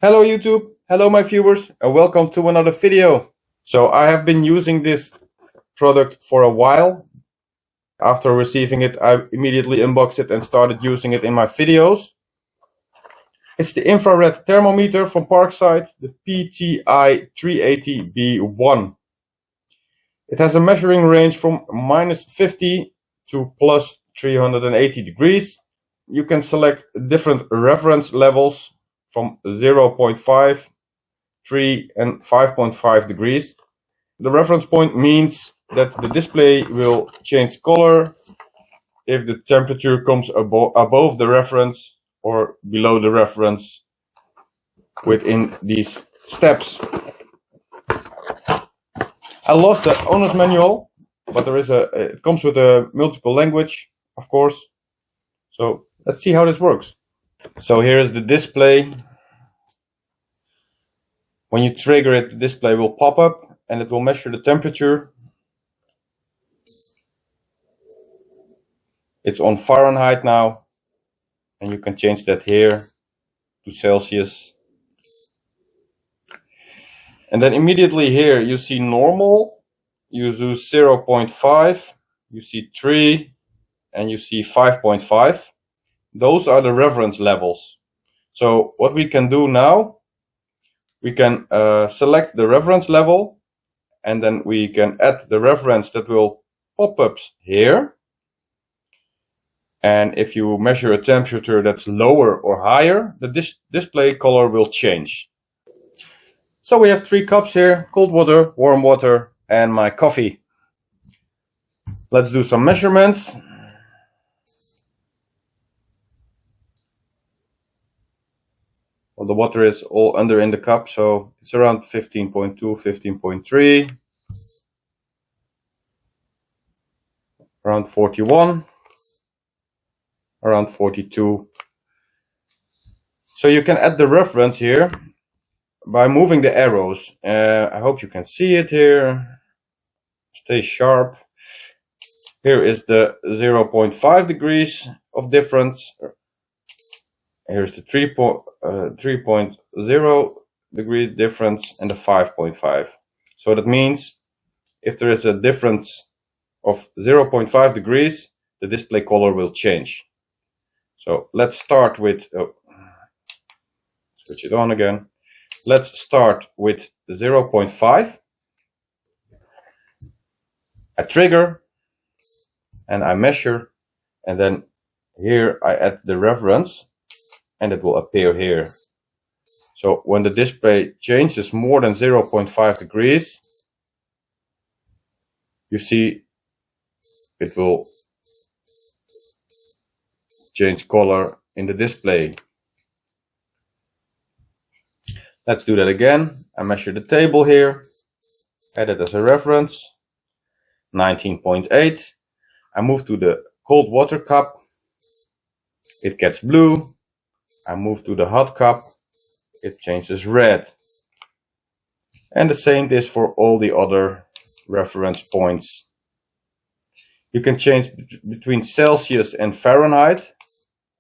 Hello YouTube, hello my viewers, and welcome to another video. So I have been using this product for a while. After receiving it, I immediately unboxed it and started using it in my videos. It's the infrared thermometer from Parkside, the PTI 380B1. It has a measuring range from -50 to +380 degrees. You can select different reference levels from 0.5, 3 and 5.5 degrees. The reference point means that the display will change color if the temperature comes above the reference or below the reference within these steps. I lost the owner's manual, but it comes with a multiple language, of course. So let's see how this works. So here is the display. When you trigger it, the display will pop up and it will measure the temperature. It's on Fahrenheit now, and you can change that here to Celsius. And then immediately here you see normal, you do 0.5, you see 3, and you see 5.5. Those are the reference levels. So what we can do now, we can select the reference level, and then we can add the reference that will pop up here. And if you measure a temperature that's lower or higher, the display color will change. So we have 3 cups here: cold water, warm water, and my coffee. Let's do some measurements. Well, the water is all under in the cup, so it's around 15.2, 15.3, around 41, around 42. So you can add the reference here by moving the arrows. I hope you can see it here. Stay sharp. Here is the 0.5 degrees of difference. Here's the 3.0 degree difference and the 5.5. So that means if there is a difference of 0.5 degrees, the display color will change. So let's start with, switch it on again. Let's start with 0.5. I trigger and I measure, and then here I add the reference, and it will appear here. So when the display changes more than 0.5 degrees, you see it will change color in the display. Let's do that again. I measure the table here, add it as a reference, 19.8. I move to the cold water cup, it gets blue. I move to the hot cup, it changes red. And the same is for all the other reference points. You can change between Celsius and Fahrenheit.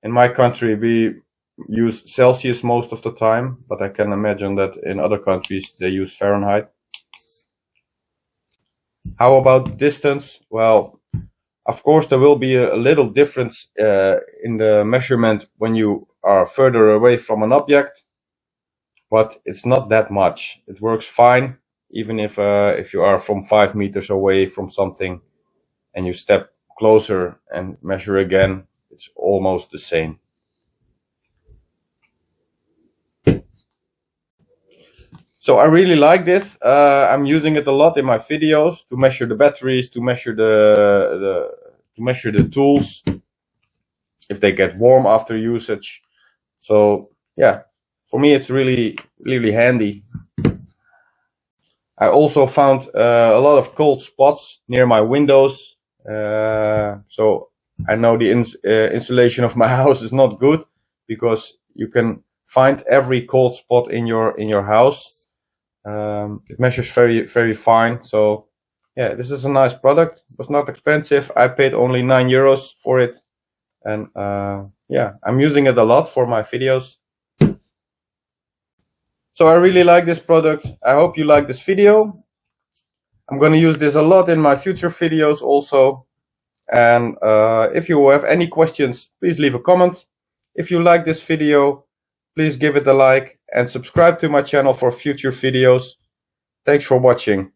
In my country we use Celsius most of the time, but I can imagine that in other countries they use Fahrenheit. How about distance? Well, of course there will be a little difference in the measurement when you are further away from an object, but it's not that much. It works fine, even if you are from 5 meters away from something and you step closer and measure again, it's almost the same. So I really like this. I'm using it a lot in my videos to measure the batteries, to measure the tools if they get warm after usage. So yeah, for me it's really handy. I also found a lot of cold spots near my windows. So I know the insulation of my house is not good, because you can find every cold spot in your house. It measures very fine. So yeah, this is a nice product. It was not expensive. I paid only €9 for it, and yeah, I'm using it a lot for my videos. So I really like this product. I hope you like this video. I'm going to use this a lot in my future videos also. And if you have any questions, please leave a comment. If you like this video, please give it a like and subscribe to my channel for future videos. Thanks for watching.